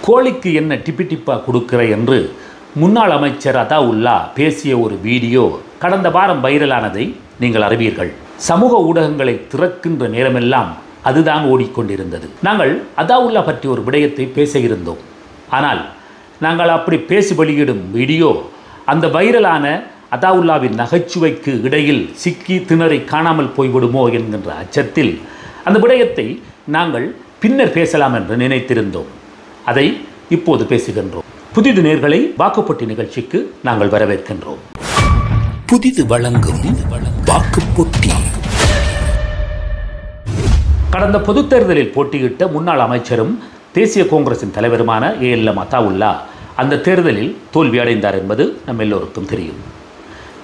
கோழிக்கு என்ன டிப்பி டிப்பா கொடுக்கிற என்று முன்னாள் அமைச்சர் அதாவுல்லா பேசிய ஒரு வீடியோ கடந்த வாரம் வைரலானதை நீங்கள் அறிவீர்கள். சமூக ஊடகங்களை திறக்கின்ற நேரமெல்லாம் அதுதான் ஓடிக்கொண்டிருந்தது. நாங்கள் அதாவுல்லா பற்றி ஒரு விடயத்தை பேச இருந்தோம். ஆனால் நாங்கள் அப்படி பேசி வெளியிடும் வீடியோ அந்த வைரலான அதாவுல்லாவின் நகைச்சுவைக்கு இடையில் சிக்கி திணறி காணாமல் போய்விடுமோ என்கின்ற அச்சத்தில் அந்த விடயத்தை நாங்கள் பின்னர் பேசலாம் என்று நினைத்திருந்தோம். அதை இப்போது பேசுகின்றோம். புதிது நேர்களை வாக்குப்பட்டி நிகழ்ச்சிக்கு நாங்கள் வரவேற்கின்றோம். புதிது வழங்கும் வாக்குப்பட்டி. கடந்த பொதுத் தேர்தலில் போட்டியிட்ட முன்னாள் அமைச்சரும் தேசிய காங்கிரசின் தலைவருமான ஏஎல்எம் அதாவுல்லா அந்த தேர்தலில் தோல்வி அடைந்தார் என்பது நம் எல்லோருக்கும் தெரியும்.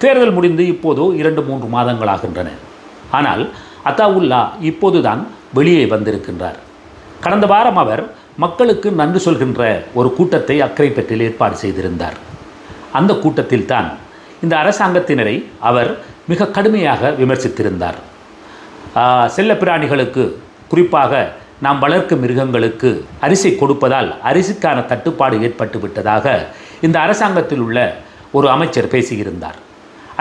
தேர்தல் முடிந்து இப்போது 2-3 மாதங்களாகின்றன. ஆனால் அதாவுல்லா இப்போதுதான் வெளியே வந்திருக்கின்றார். கடந்த வாரம் அவர் மக்களுக்கு நன்றி சொல்கின்ற ஒரு கூட்டத்தை அக்கரைப்பற்றில் ஏற்பாடு செய்திருந்தார். அந்த கூட்டத்தில் தான் இந்த அரசாங்கத்தினரை அவர் மிக கடுமையாக விமர்சித்திருந்தார். செல்ல பிராணிகளுக்கு, குறிப்பாக நாம் வளர்க்கும் மிருகங்களுக்கு அரிசி கொடுப்பதால் அரிசிக்கான தட்டுப்பாடு ஏற்பட்டு விட்டதாக இந்த அரசாங்கத்தில் உள்ள ஒரு அமைச்சர் பேசியிருந்தார்.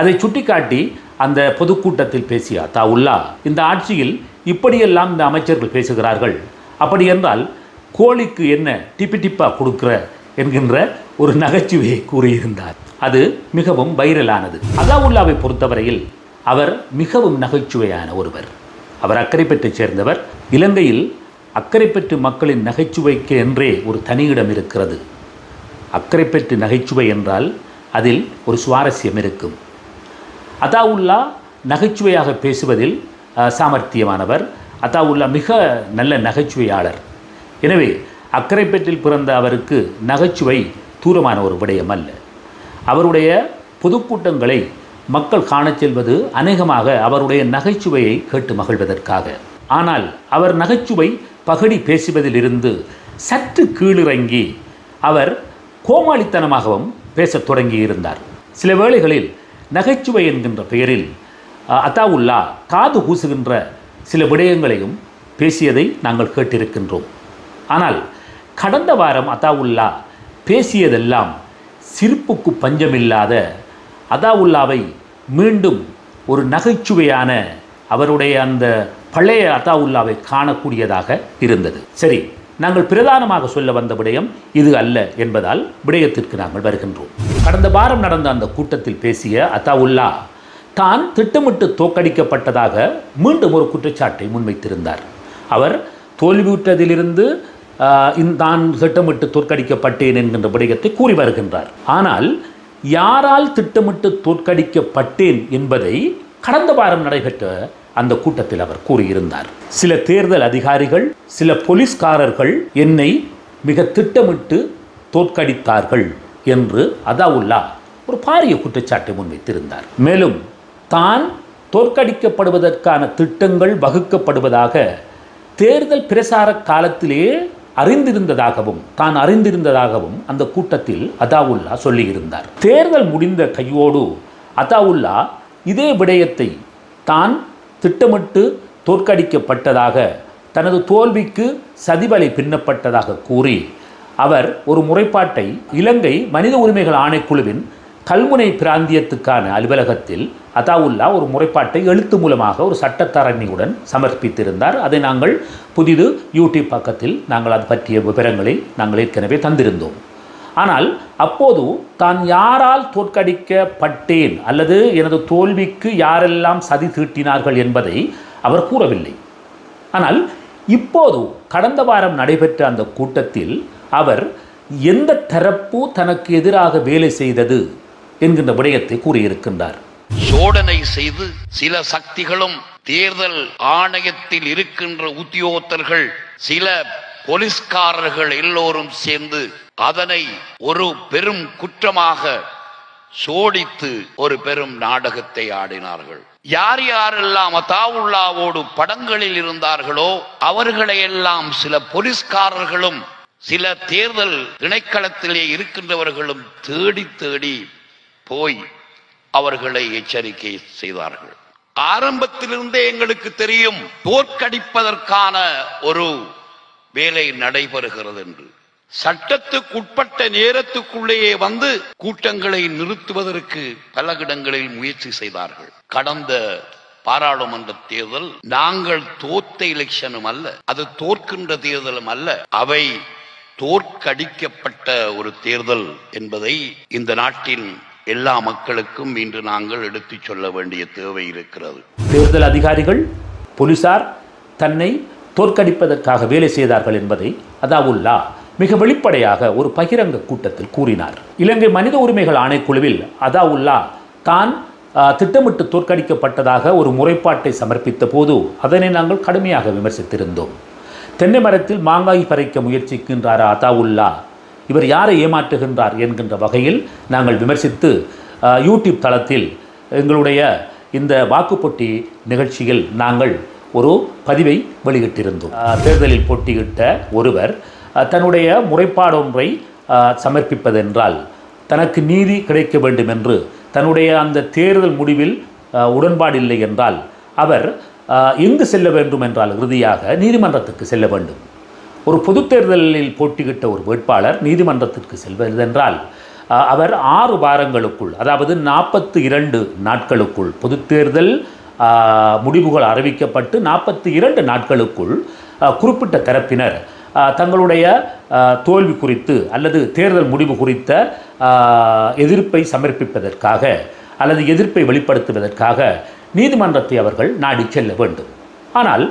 அதை சுட்டிக்காட்டி அந்த பொதுக்கூட்டத்தில் பேசிய அதாவுல்லா, இந்த ஆட்சியில் இப்படியெல்லாம் இந்த அமைச்சர்கள் பேசுகிறார்கள், அப்படி என்றால் கோழிக்கு என்ன டிப்பி டிப்பா கொடுக்கிற என்கின்ற ஒரு நகைச்சுவையை கூறியிருந்தார். அது மிகவும் வைரலானது. அதாவுல்லாவை பொறுத்தவரையில் அவர் மிகவும் நகைச்சுவையான ஒருவர். அவர் அக்கரைப்பற்றைச் சேர்ந்தவர். இலங்கையில் அக்கரைப்பற்று மக்களின் நகைச்சுவைக்கு என்றே ஒரு தனியிடம் இருக்கிறது. அக்கரைப்பற்று நகைச்சுவை என்றால் அதில் ஒரு சுவாரஸ்யம் இருக்கும். அதாவுல்லா நகைச்சுவையாக பேசுவதில் சாமர்த்தியமானவர். அதாவுல்லா மிக நல்ல நகைச்சுவையாளர். எனவே அக்கரைப்பற்றில் பிறந்த அவருக்கு நகைச்சுவை தூரமான ஒரு விடயம் அல்ல. அவருடைய பொதுக்கூட்டங்களை மக்கள் காணச் செல்வது அநேகமாக அவருடைய நகைச்சுவையை கேட்டு மகிழ்வதற்காக. ஆனால் அவர் நகைச்சுவை பகடி பேசுவதிலிருந்து சற்று கீழிறங்கி அவர் கோமாளித்தனமாகவும் பேசத் தொடங்கியிருந்தார். சில வேளைகளில் நகைச்சுவை என்கின்ற பெயரில் அதாவுல்லா காது கூசுகின்ற சில விடயங்களையும் பேசியதை நாங்கள் கேட்டிருக்கின்றோம். ஆனால் கடந்த வாரம் அதாவுல்லா பேசியதெல்லாம் சிரிப்புக்கு பஞ்சமில்லாத அதாவுல்லாவை மீண்டும் ஒரு நகைச்சுவையான அவருடைய அந்த பழைய அதாவுல்லாவை காணக்கூடியதாக இருந்தது. சரி, நாங்கள் பிரதானமாக சொல்ல வந்த விடயம் இது அல்ல என்பதால் விடயத்திற்கு நாங்கள் வருகின்றோம். கடந்த வாரம் நடந்த அந்த கூட்டத்தில் பேசிய அதாவுல்லா தான் திட்டமிட்டு தோற்கடிக்கப்பட்டதாக மீண்டும் ஒரு குற்றச்சாட்டை முன்வைத்திருந்தார். அவர் தோல்வியுற்றதிலிருந்து தான் திட்டமிட்டு தோற்கடிக்கப்பட்டேன் என்கின்ற விடயத்தை கூறி வருகின்றார். ஆனால் யாரால் திட்டமிட்டு தோற்கடிக்கப்பட்டேன் என்பதை கடந்த வாரம் நடைபெற்ற அந்த கூட்டத்தில் அவர் கூறியிருந்தார். சில தேர்தல் அதிகாரிகள், சில போலீஸ்காரர்கள் என்னை மிக திட்டமிட்டு தோற்கடித்தார்கள் என்று அதாவுல்லா ஒரு பாரிய குற்றச்சாட்டை முன்வைத்திருந்தார். மேலும் தான் தோற்கடிக்கப்படுவதற்கான திட்டங்கள் வகுக்கப்படுவதாக தேர்தல் பிரசார காலத்திலே தான் அறிந்திருந்ததாகவும் அந்த கூட்டத்தில் அதாவுல்லா சொல்லியிருந்தார். தேர்தல் முடிந்த கையோடு அதாவுல்லா இதே விடயத்தை தான் திட்டமிட்டு தோற்கடிக்கப்பட்டதாக, தனது தோல்விக்கு சதிவலை பின்னப்பட்டதாக கூறி அவர் ஒரு முறைப்பாட்டை இலங்கை மனித உரிமைகள் ஆணைக்குழுவின் கல்முனை பிராந்தியத்துக்கான அலுவலகத்தில் அதாவுல்லா ஒரு முறைப்பாட்டை எழுத்து மூலமாக ஒரு சட்டத்தரணியுடன் சமர்ப்பித்திருந்தார். அதை நாங்கள் புதிது யூடியூப் பக்கத்தில் நாங்கள் அது பற்றிய விவரங்களை நாங்கள் ஏற்கனவே தந்திருந்தோம். ஆனால் அப்போது தான் யாரால் தோற்கடிக்கப்பட்டேன் அல்லது எனது தோல்விக்கு யாரெல்லாம் சதி தீட்டினார்கள் என்பதை அவர் கூறவில்லை. ஆனால் இப்போது கடந்த வாரம் நடைபெற்ற அந்த கூட்டத்தில் அவர் எந்த தரப்பு தனக்கு எதிராக வேலை செய்தது என்கின்ற விடயத்தை கூறியிருக்கின்றார். சோதனை செய்து சில சக்திகளும், தேர்தல் ஆணையத்தில் இருக்கின்ற உத்தியோகத்தர்கள், சில போலீஸ்காரர்கள் எல்லோரும் சேர்ந்து அதனை ஒரு பெரும் குற்றமாக சோடித்து ஒரு பெரும் நாடகத்தை ஆடினார்கள். யார் யாரெல்லாம் அதாவுல்லாவோடு படங்களில் இருந்தார்களோ அவர்களையெல்லாம் சில போலீஸ்காரர்களும் சில தேர்தல் திணைக்களத்திலே இருக்கின்றவர்களும் தேடி தேடி போய் அவர்களை எச்சரிக்கை செய்தார்கள். ஆரம்பத்திலிருந்தே எங்களுக்கு தெரியும் தோற்கடிப்பதற்கான ஒரு வேலை நடைபெறுகிறது என்று. சட்டத்துக்குட்பட்ட நேரத்துக்குள்ளேயே வந்து கூட்டங்களை நிறுத்துவதற்கு பல இடங்களில் முயற்சி செய்தார்கள். கடந்த பாராளுமன்ற தேர்தல் நாங்கள் தோற்ற எலெக்ஷனும் அல்ல, அது தோற்கின்ற தேர்தலும் அல்ல, அவை தோற்கடிக்கப்பட்ட ஒரு தேர்தல் என்பதை இந்த நாட்டின் எல்லா மக்களுக்கும் இன்று நாங்கள் எடுத்துச் சொல்ல வேண்டிய தேவை இருக்கிறது. தேர்தல் அதிகாரிகள் போலீசார் தன்னை தோற்கடிப்பதற்காக வேலை செய்தார்கள் என்பதை அதாவுல்லா மிக வெளிப்படையாக ஒரு பகிரங்க கூட்டத்தில் கூறினார். இலங்கை மனித உரிமைகள் ஆணைக்குழுவில் அதாவுல்லா தான் திட்டமிட்டு தோற்கடிக்கப்பட்டதாக ஒரு முறைப்பாட்டை சமர்ப்பித்த போது அதனை நாங்கள் கடுமையாக விமர்சித்திருந்தோம். தென்னை மரத்தில் மாங்காய் பறிக்க முயற்சிக்கின்றார் அதாவுல்லா, இவர் யாரை ஏமாற்றுகின்றார் என்கின்ற வகையில் நாங்கள் விமர்சித்து யூடியூப் தளத்தில் எங்களுடைய இந்த வாக்குப்போட்டி நிகழ்ச்சியில் நாங்கள் ஒரு பதிவை வெளியிட்டிருந்தோம். தேர்தலில் போட்டியிட்ட ஒருவர் தன்னுடைய முறைப்பாடு ஒன்றை சமர்ப்பிப்பதென்றால் தனக்கு நீதி கிடைக்க வேண்டும் என்று தன்னுடைய அந்த தேர்தல் முடிவில் உடன்பாடு இல்லை என்றால் அவர் எங்கு செல்ல வேண்டும் என்றால் இறுதியாக நீதிமன்றத்துக்கு செல்ல வேண்டும். ஒரு பொது தேர்தலில் போட்டியிட்ட ஒரு வேட்பாளர் நீதிமன்றத்திற்கு செல்வதென்றால் அவர் 6 வாரங்களுக்குள், அதாவது 42 நாட்களுக்குள், பொது தேர்தல் முடிவுகள் அறிவிக்கப்பட்டு 42 நாட்களுக்குள் குறிப்பிட்ட தரப்பினர் தங்களுடைய தோல்வி குறித்து அல்லது தேர்தல் முடிவு குறித்த எதிர்ப்பை சமர்ப்பிப்பதற்காக அல்லது எதிர்ப்பை வெளிப்படுத்துவதற்காக நீதிமன்றத்தை அவர்கள் நாடி செல்ல வேண்டும். ஆனால்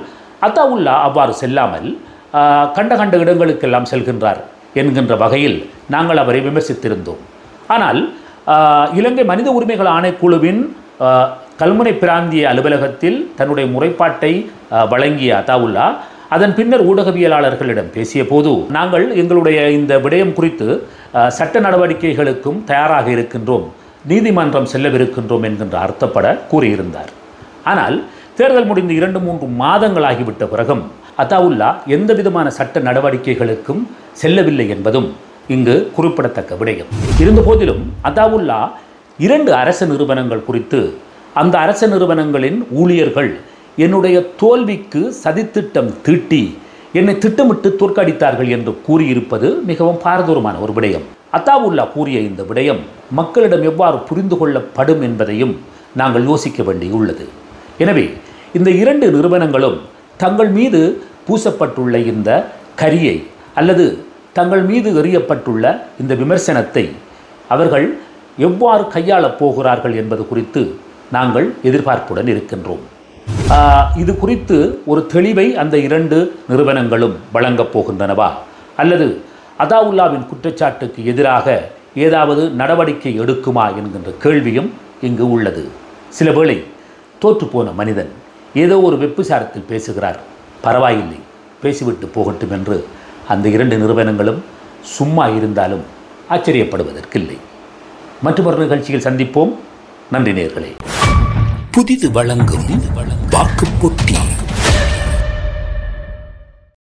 அத்தாவுல்லா அவ்வாறு செல்லாமல் கண்ட இடங்களுக்கெல்லாம் செல்கின்றார் என்கின்ற வகையில் நாங்கள் அவரை விமர்சித்திருந்தோம். ஆனால் இலங்கை மனித உரிமைகள் ஆணைக்குழுவின் கல்முனை பிராந்திய அலுவலகத்தில் தன்னுடைய முறைப்பாட்டை வழங்கிய அத்தாவுல்லா அதன் பின்னர் ஊடகவியலாளர்களிடம் பேசிய போது நாங்கள் எங்களுடைய இந்த விடயம் குறித்து சட்ட நடவடிக்கைகளுக்கும் தயாராக இருக்கின்றோம், நீதிமன்றம் செல்லவிருக்கின்றோம் என்கின்ற அர்த்தப்பட கூறியிருந்தார். ஆனால் தேர்தல் முடிந்து 2-3 மாதங்களாகிவிட்ட பிறகும் அத்தாவுல்லா எந்த விதமான சட்ட நடவடிக்கைகளுக்கும் செல்லவில்லை என்பதும் இங்கு குறிப்பிடத்தக்க விடயம். இருந்தபோதிலும் அத்தாவுல்லா 2 அரசு நிறுவனங்கள் குறித்து அந்த அரசு நிறுவனங்களின் ஊழியர்கள் என்னுடைய தோல்விக்கு சதித்திட்டம் தீட்டி என்னை திட்டமிட்டு தோற்கடித்தார்கள் என்று கூறியிருப்பது மிகவும் பாரதூரமான ஒரு விடயம். அத்தாவுல்லா கூறிய இந்த விடயம் மக்களிடம் எவ்வாறு புரிந்து கொள்ளப்படும் என்பதையும் நாங்கள் யோசிக்க வேண்டியுள்ளது. எனவே இந்த 2 நிறுவனங்களும் தங்கள் மீது பூசப்பட்டுள்ள இந்த கரியை அல்லது தங்கள் மீது எறியப்பட்டுள்ள இந்த விமர்சனத்தை அவர்கள் எவ்வாறு கையாளப் போகிறார்கள் என்பது குறித்து நாங்கள் எதிர்பார்ப்புடன் இருக்கின்றோம். இது குறித்து ஒரு தெளிவை அந்த 2 நிறுவனங்களும் வழங்கப் போகின்றனவா அல்லது அதாவுல்லாவின் குற்றச்சாட்டுக்கு எதிராக ஏதாவது நடவடிக்கை எடுக்குமா என்கின்ற கேள்வியும் இங்கு உள்ளது. சில வேளை தோற்றுப்போன மனிதன் ஏதோ ஒரு வெப்புசாரத்தில் பேசுகிறார், பரவாயில்லை பேசிவிட்டு போகட்டும் என்று அந்த 2 நிறுவனங்களும் சும்மா இருந்தாலும் ஆச்சரியப்படுவதற்கில்லை. மற்றொரு நிகழ்ச்சியில் சந்திப்போம். நன்றி நேயர்களே. புதிது வழங்கும் வாக்குப்போட்டி.